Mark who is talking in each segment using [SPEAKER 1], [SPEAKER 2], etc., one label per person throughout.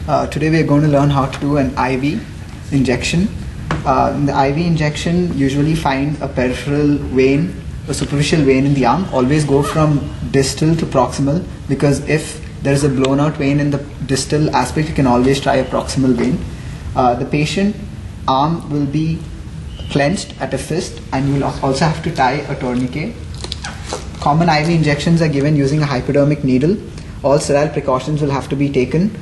[SPEAKER 1] Today we are going to learn how to do an IV injection. In the IV injection, usually find a peripheral vein, a superficial vein in the arm. Always go from distal to proximal, because if there is a blown out vein in the distal aspect, you can always try a proximal vein. The patient arm will be clenched at a fist, and you will also have to tie a tourniquet. Common IV injections are given using a hypodermic needle. All sterile precautions will have to be taken.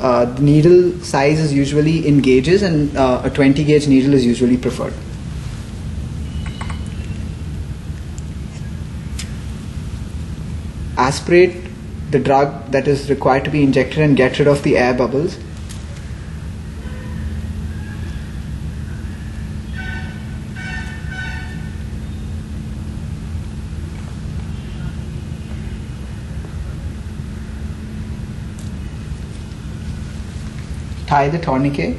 [SPEAKER 1] The needle size is usually in gauges, and a 20 gauge needle is usually preferred. Aspirate the drug that is required to be injected and get rid of the air bubbles. Tie the tourniquet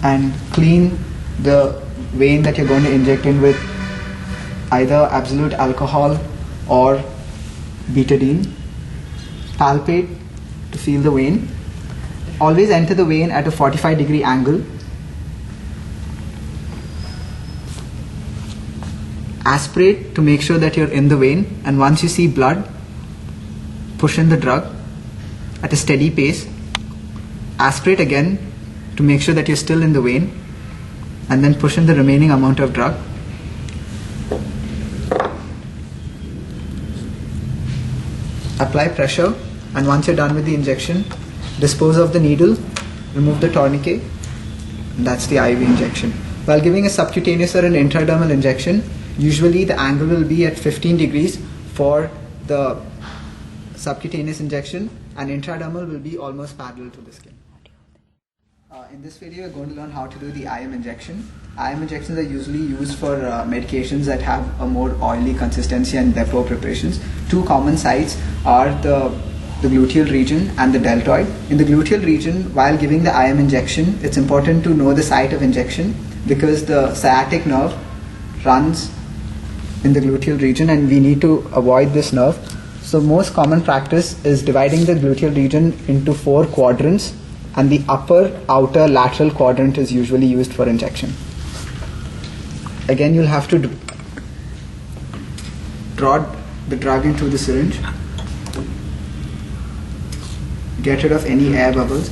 [SPEAKER 1] and clean the vein that you're going to inject in with either absolute alcohol or betadine. Palpate to feel the vein. Always enter the vein at a 45-degree angle. Aspirate to make sure that you're in the vein, and once you see blood, push in the drug at a steady pace. Aspirate again to make sure that you're still in the vein, and then push in the remaining amount of drug. Apply pressure, and once you're done with the injection, dispose of the needle, remove the tourniquet, and that's the IV injection. While giving a subcutaneous or an intradermal injection, usually the angle will be at 15 degrees for the subcutaneous injection, and intradermal will be almost parallel to the skin. In this video, we're going to learn how to do the IM injection. IM injections are usually used for medications that have a more oily consistency and depot preparations. Two common sites are the gluteal region and the deltoid. In the gluteal region, while giving the IM injection, it's important to know the site of injection, because the sciatic nerve runs in the gluteal region and we need to avoid this nerve. So most common practice is dividing the gluteal region into 4 quadrants, and the upper outer lateral quadrant is usually used for injection. Again, you'll have to draw the drug into the syringe, get rid of any air bubbles.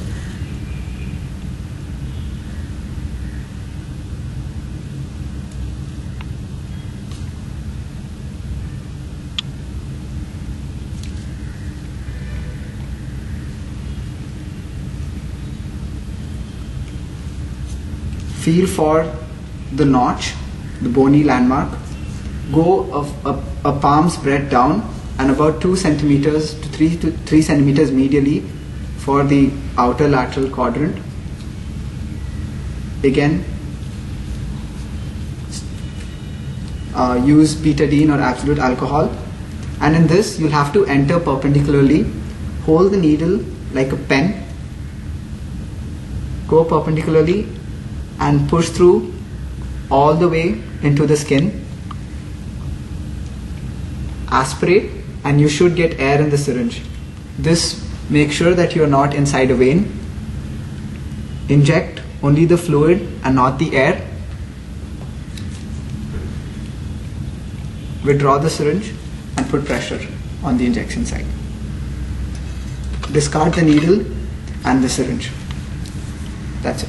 [SPEAKER 1] Feel for the notch, the bony landmark. Go a palm's breadth down and about 2 centimeters to 3 centimeters medially for the outer lateral quadrant. Again, use betadine or absolute alcohol, and in this you'll have to enter perpendicularly. Hold the needle like a pen, go perpendicularly and push through all the way into the skin. Aspirate, and you should get air in the syringe. This makes sure that you are not inside a vein. Inject only the fluid and not the air. Withdraw the syringe and put pressure on the injection site. Discard the needle and the syringe. That's it.